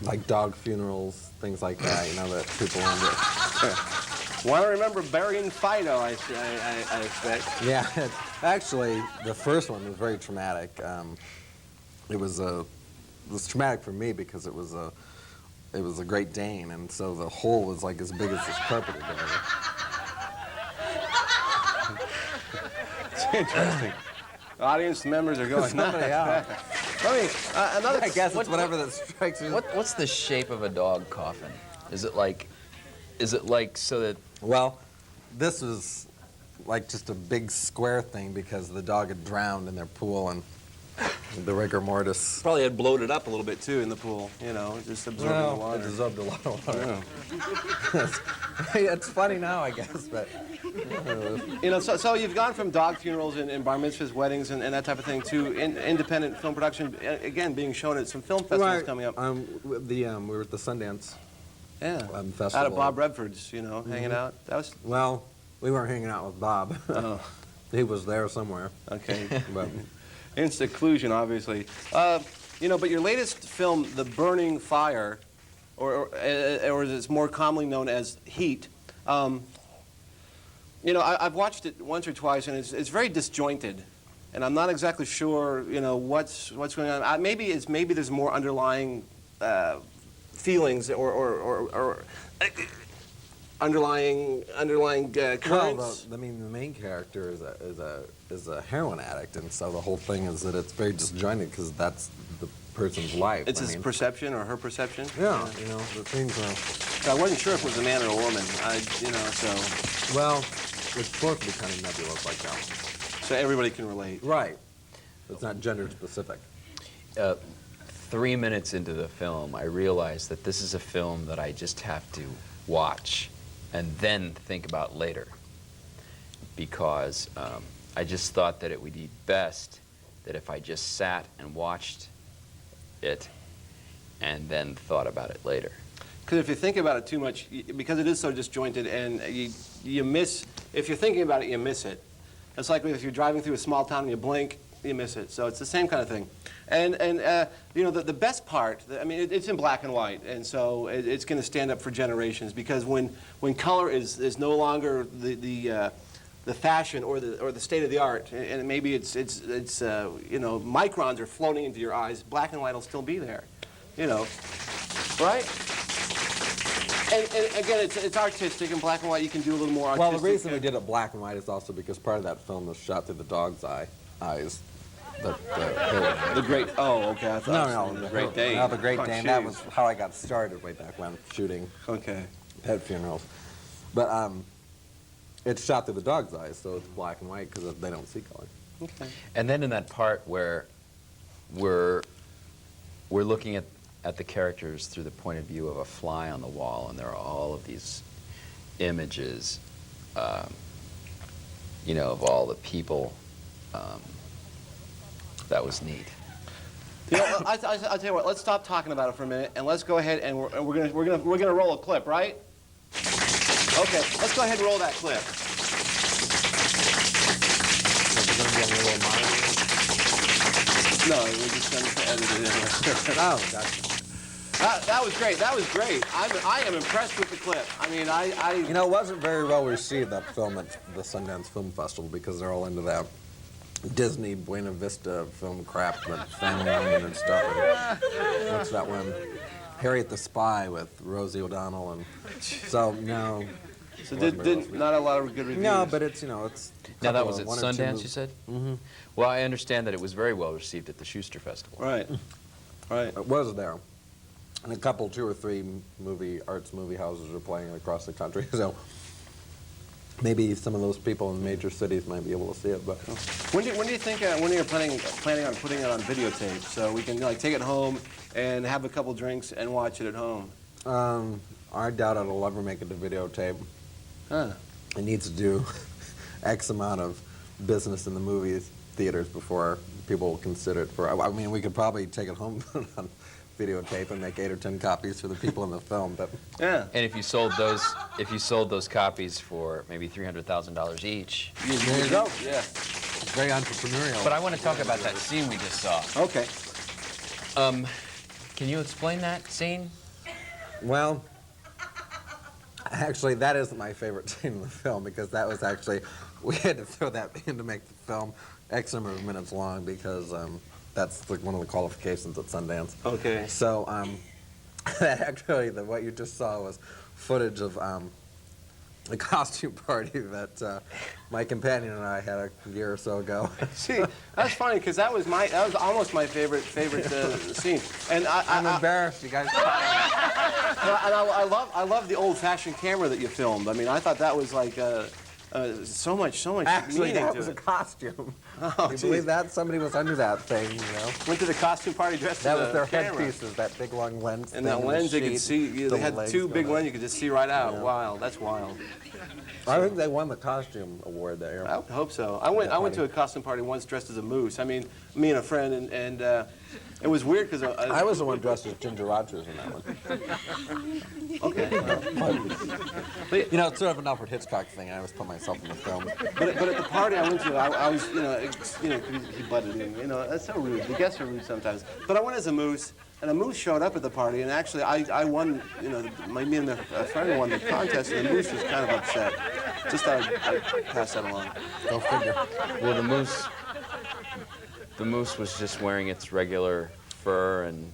like dog funerals, things like that. You know, that people want to. Want to remember burying Fido? I expect. Yeah, actually, the first one was very traumatic. It was traumatic for me because it was a Great Dane, and so the hole was like as big as this carpet area. It's interesting. Audience members are going. Somebody out. I mean, another. I guess it's whatever that strikes me. What's the shape of a dog coffin? Is it like so that? Well, this was like just a big square thing because the dog had drowned in their pool, and the rigor mortis. Probably had bloated up a little bit too in the pool, you know, just absorbing the Well, it water. absorbed a lot of water. It's funny now, I guess, but You know, so you've gone from dog funerals and bar mitzvahs, weddings, and that type of thing to independent film production, again, being shown at some film festivals coming up. we were at the Sundance Yeah. festival. Out of Bob Redford's, you know, hanging out. That was, Well, we weren't hanging out with Bob. oh, He was there somewhere. okay. But In seclusion, obviously. You know, but your latest film, The Burning Fire, or as it's more commonly known as Heat, you know, I've watched it once or twice, and it's very disjointed, and I'm not exactly sure, you know, what's going on. Maybe there's more underlying feelings or underlying currents. I mean, the main character is a heroin addict, and so the whole thing is that it's very disjointed because that's the person's life. It's I his mean, perception or her perception. Yeah, you know, the things are. So I wasn't sure if it was a man or a woman. You know, Well, it's supposed to be kind of nebulous like that. so everybody can relate. Right. It's not gender specific. 3 minutes into the film, I realized that this is a film that I just have to watch and then think about later, because I just thought that it would be best that if I just sat and watched it and then thought about it later. Because if you think about it too much, because it is so disjointed, and you miss, if you're thinking about it, you miss it. It's like if you're driving through a small town and you blink, you miss it. So it's the same kind of thing. And you know, the best part, I mean, it's in black and white, and so it's going to stand up for generations, because when color is no longer the fashion or the state of the art, and maybe it's you know, microns are floating into your eyes, black and white will still be there, you know, right? And again, it's artistic. In black and white, you can do a little more artistic. Well, the reason we did it black and white is also because part of that film was shot through the dog's eyes. The Great. Oh, okay. I thought No, the Great Dane. No, the Great Oh, Dane. jeez. That was how I got started way back when, shooting Okay. pet funerals. But it's shot through the dog's eyes, so it's black and white because they don't see color. Okay. And then in that part where we're looking at the characters through the point of view of a fly on the wall, and there are all of these images, you know, of all the people. That was neat. You know, I'll tell you what. Let's stop talking about it for a minute, and let's go ahead and we're gonna roll a clip, right? Okay. Let's go ahead and roll that clip. No, we're just gonna edit it in. Oh, gotcha. That was great. That was great. I am impressed with the clip. I mean, You know, it wasn't very well received, that film at the Sundance Film Festival, because they're all into that Disney Buena Vista film crap, that Family Onion and stuff. And what's that one? Harriet the Spy with Rosie O'Donnell, and so no. So not a lot of good reviews. No, but it's, you know, it's. Now that was at one or two Sundance, movies. you said? Mm-hmm. Well, I understand that it was very well received at the Schuster Festival. Right. Right. It was there. And a couple, 2 or 3 arts movie houses are playing across the country, so maybe some of those people in major cities might be able to see it. But When do you think when you're planning on putting it on videotape, so we can like take it home and have a couple drinks and watch it at home? I doubt it'll ever make it to videotape. Huh. It needs to do X amount of business in the movie theaters before people will consider it for. I mean, we could probably take it home on videotape and make 8 or 10 copies for the people in the film, but Yeah. And if you sold those copies for maybe $300,000 each. there you go. Yeah. It's very entrepreneurial. But I want to talk about that scene we just saw. Okay. Can you explain that scene? Well, actually, that isn't my favorite scene in the film, because that was actually, we had to throw that in to make the film X number of minutes long, because that's like one of the qualifications at Sundance. Okay. So that actually, what you just saw was footage of a costume party that my companion and I had a year or so ago. See, that's funny because that was almost my favorite scene. And I'm embarrassed, you guys. I love the old-fashioned camera that you filmed. I mean, I thought that was like So much Actually, meaning that to was a it. costume. Oh, you believe geez. that? Somebody was under that thing, you know? Went to the costume party dressed That as was a their camera. headpieces, that big long lens And thing that the lens, they could sheet, see, the they had legs two big going lenses, you could just see right out. Yeah. Wild, that's wild. I think they won the costume award there. I would hope so. I went to a costume party once dressed as a moose. I mean, me and a friend, and it was weird because I was the one dressed as Ginger Rogers in that one. okay. You know, it's sort of an Alfred Hitchcock thing. I always put myself in the film. But at the party I went to, I was, he butted in. You know, that's so rude. The guests are rude sometimes. But I went as a moose, and a moose showed up at the party, and actually I won. You know, me and a friend won the contest, and the moose was kind of upset. Just thought I'd pass that along. Go figure. Well, the moose was just wearing its regular fur and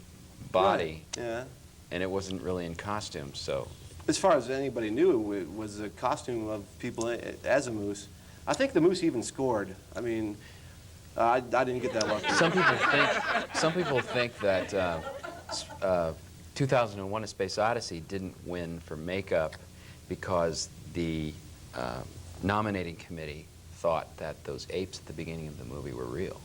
body, Right. Yeah. and it wasn't really in costume, so. As far as anybody knew, it was a costume of people as a moose. I think the moose even scored. I mean, I didn't get that lucky. Some people think that 2001: A Space Odyssey didn't win for makeup because the nominating committee thought that those apes at the beginning of the movie were real.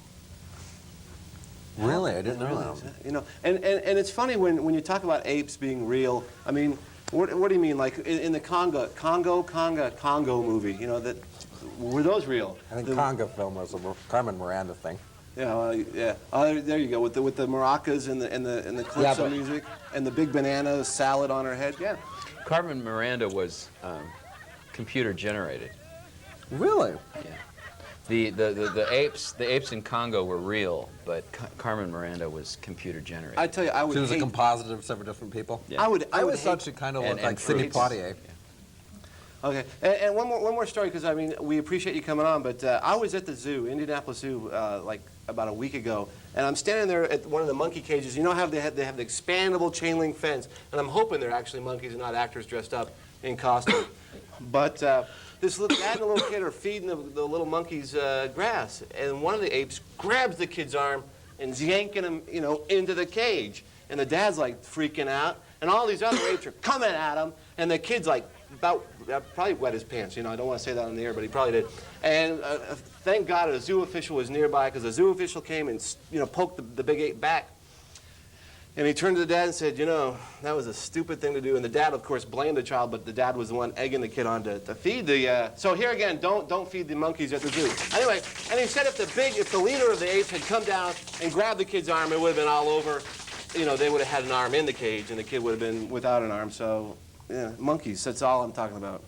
Really? I didn't know that. You know, and it's funny when you talk about apes being real. I mean, what do you mean? Like in the Congo movie, you know, that were those real? I think Conga film was a Carmen Miranda thing. Yeah, yeah. Oh, there you go with the maracas and the calypso but- music and the big banana salad on her head. Yeah. Carmen Miranda was computer generated. Really? Yeah. The apes in Congo were real, but Carmen Miranda was computer generated. I tell you, I would She was a hate. composite of several different people? Yeah. I would always hate. thought she kind of looked and like Sidney fruits. Poitier. Okay, and one more story, because I mean we appreciate you coming on, but I was at the zoo, Indianapolis Zoo, like about a week ago, and I'm standing there at one of the monkey cages. You know how they have the expandable chain link fence, and I'm hoping they're actually monkeys and not actors dressed up in costume. But this little dad and a little kid are feeding the little monkeys grass, and one of the apes grabs the kid's arm and is yanking him, you know, into the cage, and the dad's like freaking out, and all these other apes are coming at him, and the kid's like about probably wet his pants. You know, I don't want to say that on the air, but he probably did. And thank God a zoo official was nearby, because the zoo official came and poked the big ape back. And he turned to the dad and said, you know, that was a stupid thing to do. And the dad, of course, blamed the child, but the dad was the one egging the kid on to feed the. So here again, don't feed the monkeys at the zoo. Anyway, and he said if the leader of the apes had come down and grabbed the kid's arm, it would have been all over. You know, they would have had an arm in the cage, and the kid would have been without an arm. So, yeah, monkeys. That's all I'm talking about.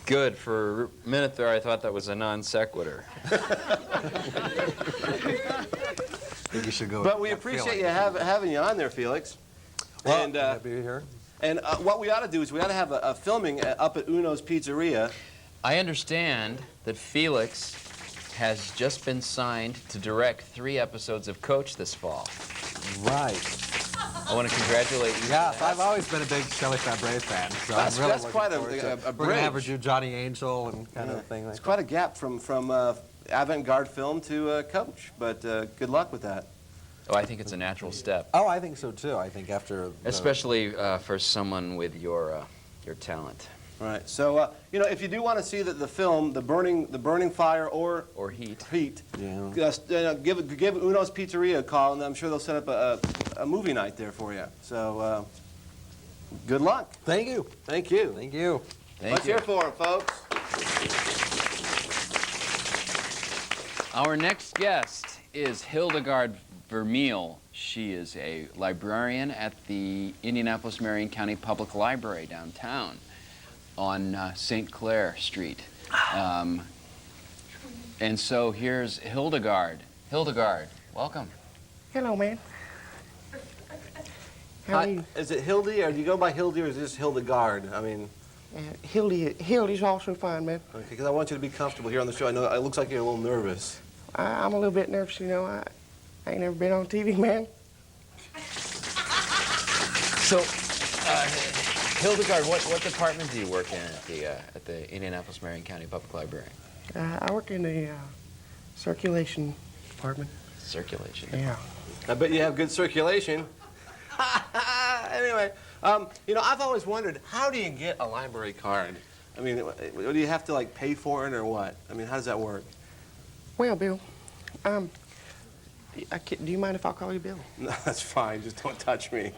Good. For a minute there, I thought that was a non sequitur. I think you should go. But we with appreciate you Felix. having you on there, Felix. Well, and happy to hear. and what we ought to do is we ought to have a filming up at Uno's Pizzeria. I understand that Felix has just been signed to direct 3 episodes of Coach this fall. Right. I want to congratulate you. Yes, I've always been a big Shelley Fabre fan, so That's- I'm really that's looking quite a- forward to it. a We're going to have her bridge. do Johnny Angel and kind Yeah. of thing like It's that. quite a gap from avant-garde film to Coach, but good luck with that. Oh, I think it's a natural step, Oh, I think so too. I think after especially for someone with your talent Right. So if you do want to see the film, the burning fire or or heat. Yeah. give Uno's Pizzeria a call, and I'm sure they'll set up a movie night there for you. So good luck. Thank you. Thank you. Thank you. Thank Let's you. hear for him, folks. Our next guest is Hildegard Vermeil. She is a librarian at the Indianapolis-Marion County Public Library downtown on St. Clair Street. And so here's Hildegard. Hildegard, welcome. Hello, man. How are Hi, you? is it Hildy, or do you go by Hildy, or is this Hildegard? I mean, Hildy's also fine, man. because I want you to be comfortable here on the show. I know it looks like you're a little nervous. I'm a little bit nervous, you know. I ain't never been on TV, man. So, Hildegard, what department do you work in at the Indianapolis-Marion County Public Library? I work in the circulation department. Circulation. Yeah. I bet you have good circulation. Anyway, I've always wondered, how do you get a library card? I mean, do you have to like pay for it or what? I mean, how does that work? Well, Bill, do you mind if I call you Bill? No, that's fine. Just don't touch me.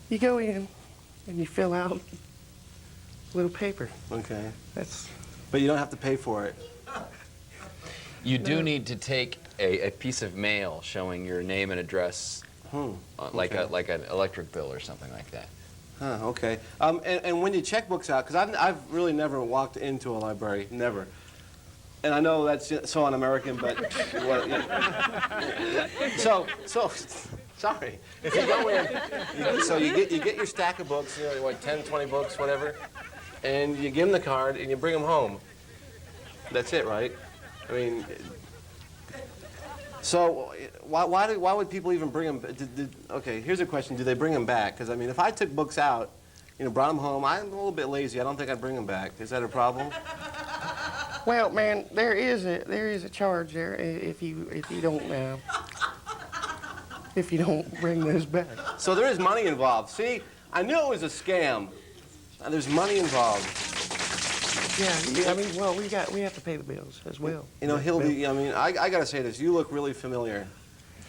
You go in and you fill out a little paper. Okay. That's, But you don't have to pay for it. You do need to take a piece of mail showing your name and address, like an electric bill or something like that. Huh, okay. And when you check books out, because I've really never walked into a library, never. And I know that's so un-American, but what, so sorry. If you go in, you get your stack of books, you know, what, 10, 20 books, whatever, and you give them the card and you bring them home. That's it, right? I mean, so why would people even bring them? Okay, here's a question: do they bring them back? Because I mean, if I took books out, you know, brought them home, I'm a little bit lazy. I don't think I'd bring them back. Is that a problem? well, man, there is a charge there if you don't bring those back. So there is money involved. See, I knew it was a scam. There's money involved. Yeah, I mean, well, we have to pay the bills as well. You know, Hildy, I mean, I got to say this. You look really familiar.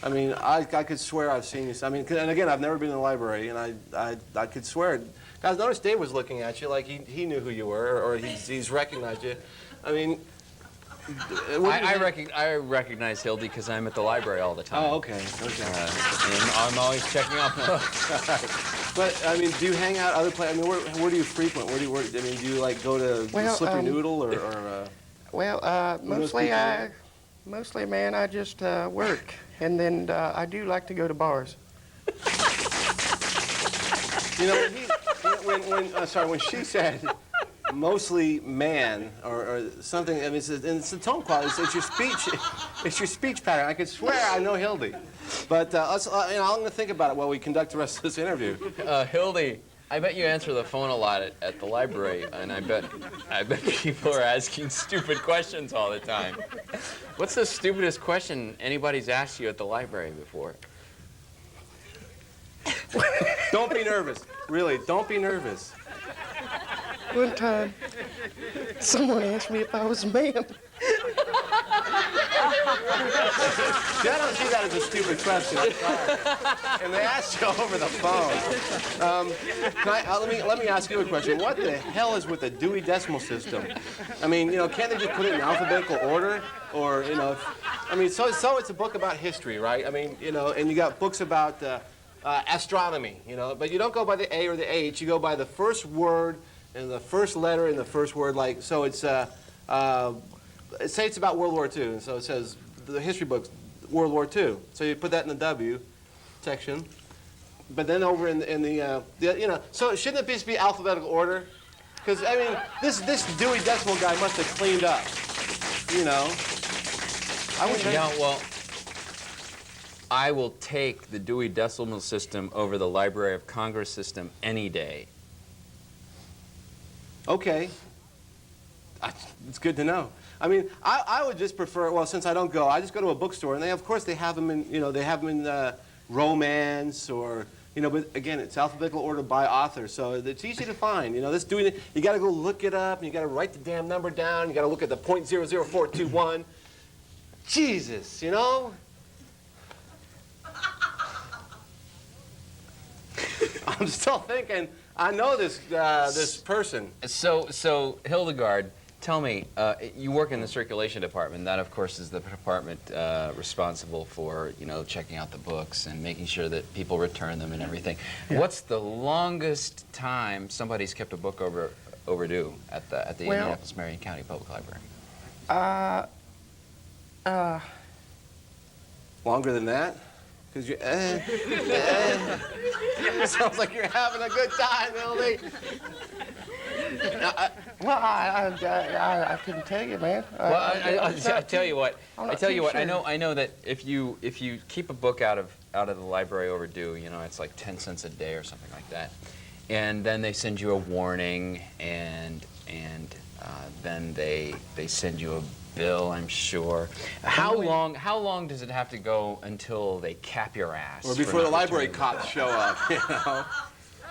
I mean, I could swear I've seen you. I mean, and again, I've never been in the library, and I could swear. Guys, notice Dave was looking at you like he knew who you were, or he's recognized you. I mean, I recognize Hildy because I'm at the library all the time. Oh, okay. And I'm always checking out books. But I mean, do you hang out other places? I mean, where do you frequent? I mean, do you like go to Slippery Noodle or? Well, mostly, man, I just work, and then I do like to go to bars. You know, when she said mostly man or something, I mean, it's the tone quality. It's your speech pattern. I could swear I know Hildy, but I'm going to think about it while we conduct the rest of this interview. Hildy, I bet you answer the phone a lot at the library, and I bet people are asking stupid questions all the time. What's the stupidest question anybody's asked you at the library before? Don't be nervous. Really, don't be nervous. One time, someone asked me if I was a man. See, I don't see that as a stupid question. I'm sorry. And they asked you over the phone. Let me ask you a question. What the hell is with the Dewey Decimal System? I mean, you know, can't they just put it in alphabetical order? Or, you know, I mean, so it's a book about history, right? I mean, you know, and you got books about astronomy, you know, but you don't go by the A or the H. You go by the first word and the first letter in the first word. Like, so it's say it's about World War II, and so it says the history books World War II. So you put that in the W section, but then over in the you know, so shouldn't it just be alphabetical order? Because I mean, this Dewey Decimal guy must have cleaned up, you know. Yeah, well, I will take the Dewey Decimal System over the Library of Congress system any day. Okay. It's good to know. I mean, I would just prefer, well, since I don't go, I just go to a bookstore, and of course, they have them in, you know, they have them in romance or, you know, but again, it's alphabetical order by author, so it's easy to find. You know, this doing it, you got to go look it up, and you got to write the damn number down. You got to look at the .00421. Jesus, you know. I'm still thinking. I know this this person. So Hildegard, tell me, you work in the circulation department. That, of course, is the department responsible for, you know, checking out the books and making sure that people return them and everything. Yeah. What's the longest time somebody's kept a book overdue at the Indianapolis-Marion County Public Library? Longer than that? Because you, sounds like you're having a good time, Hildy. I couldn't tell you, man. I tell you what. I know that if you keep a book out of the library overdue, you know, it's like 10 cents a day or something like that, and then they send you a warning, and then they send you Bill, I'm sure. How long does it have to go until they cap your ass? Or for before the not library returning cops show up, you know?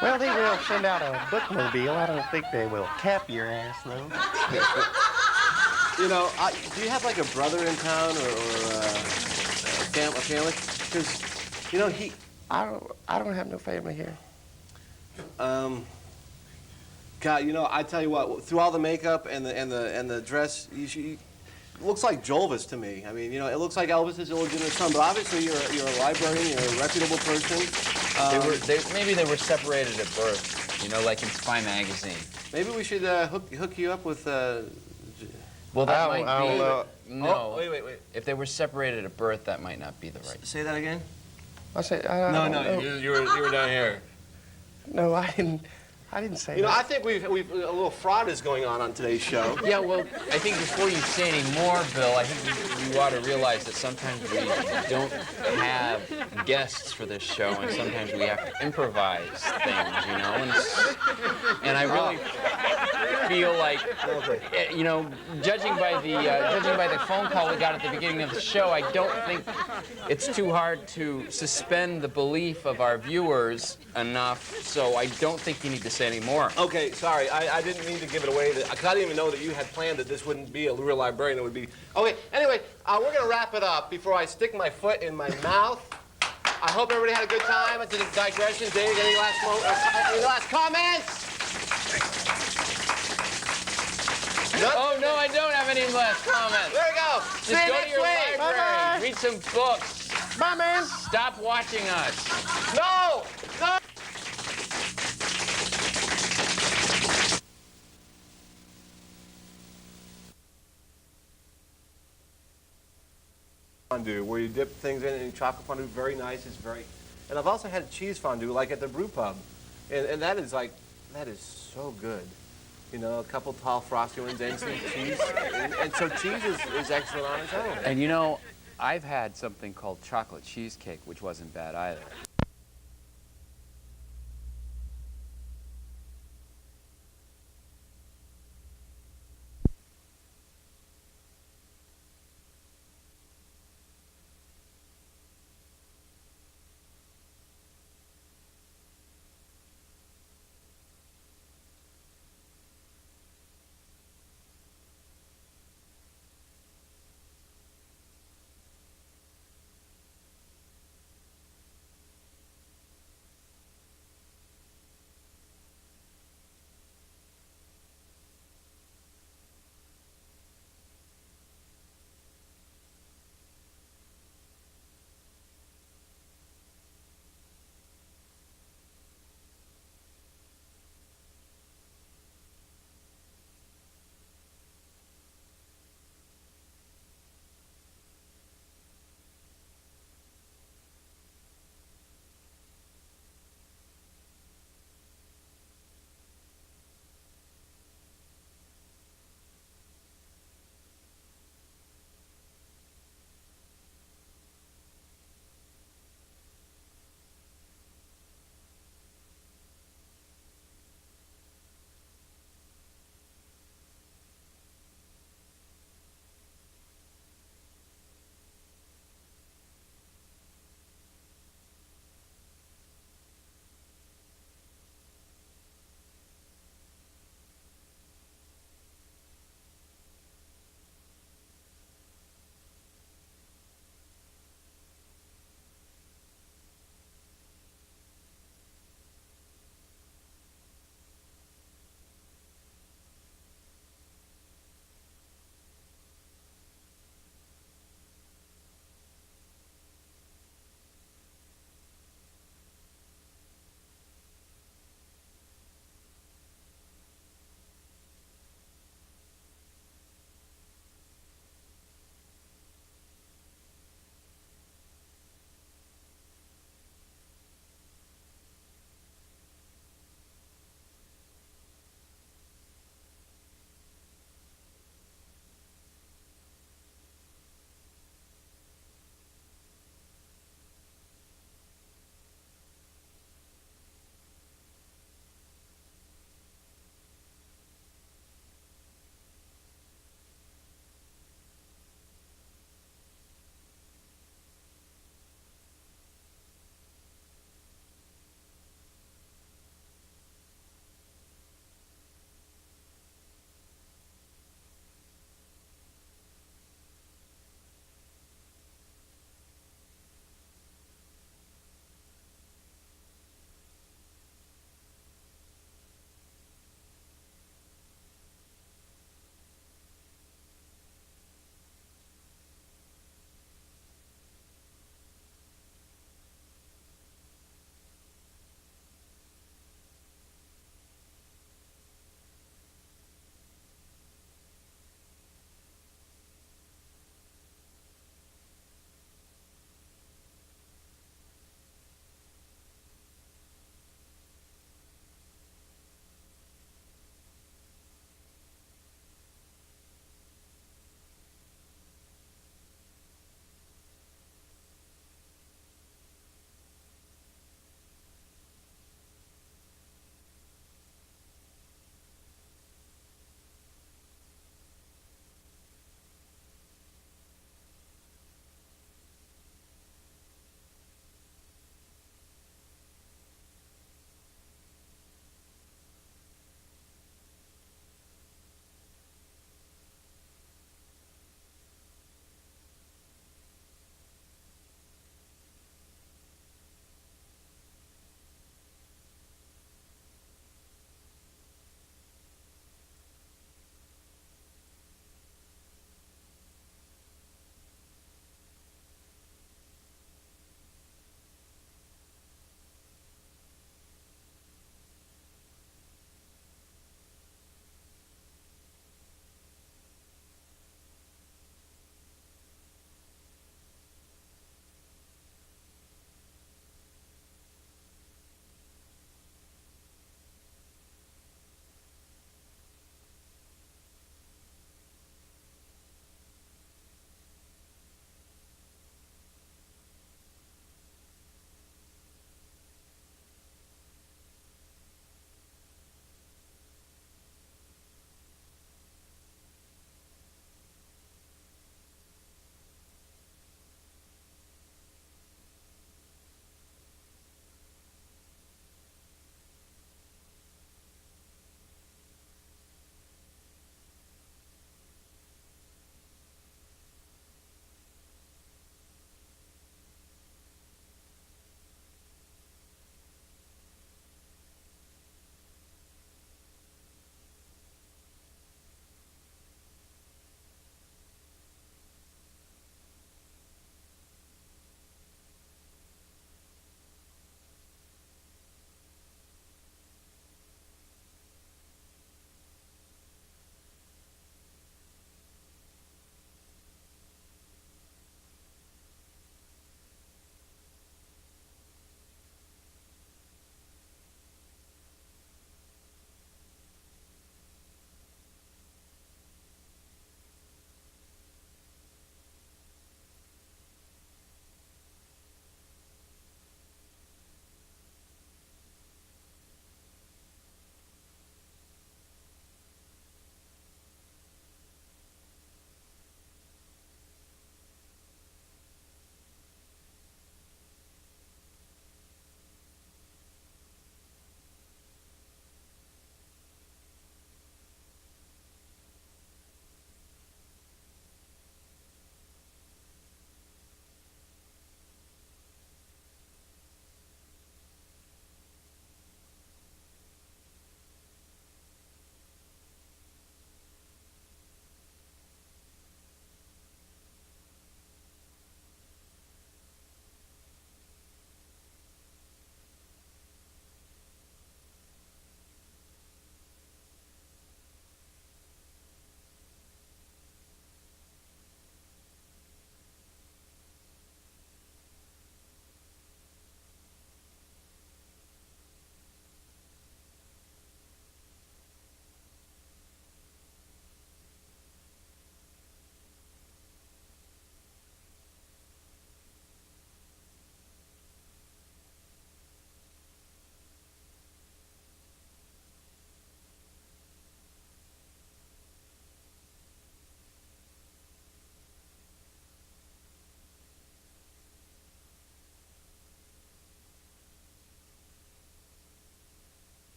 Well, they will send out a bookmobile. I don't think they will cap your ass, though. You know, do you have like a brother in town or a family? Because, you know, I don't have no family here. God, you know, I tell you what, through all the makeup and the dress, it looks like Jolvis to me. I mean, you know, it looks like Elvis's illegitimate son, but obviously you're a librarian, you're a reputable person. Maybe they were separated at birth, you know, like in Spy Magazine. Maybe we should hook you up with. Well, that I might don't be. know. No. Oh, wait. If they were separated at birth, that might not be the right. Say that again. I say, I don't know. You were down here. No, I didn't say You know, that. I think we've a little fraud is going on today's show. Yeah, well, I think before you say any more, Bill, I think you ought to realize that sometimes we don't have guests for this show, and sometimes we have to improvise things, you know. And I really feel like, you know, judging by the phone call we got at the beginning of the show, I don't think it's too hard to suspend the belief of our viewers enough. So I don't think you need to say any more. Okay, sorry, I didn't mean to give it away. Because I didn't even know that you had planned that this wouldn't be a real librarian. It would be. Okay, anyway, we're going to wrap it up before I stick my foot in my mouth. I hope everybody had a good time. It's a digression. Dave, any last comments? Oh, no, I don't have any last comments. There we go. Just See you go to next your week. library, Bye-bye. read some books. Bye, man. Stop watching us. No! No! Fondue, where you dip things in chocolate fondue, very nice. It's very, and I've also had cheese fondue, like at the brew pub, and that is so good. You know, a couple tall frosty ones and some cheese, and so cheese is excellent on its own. And you know, I've had something called chocolate cheesecake, which wasn't bad either.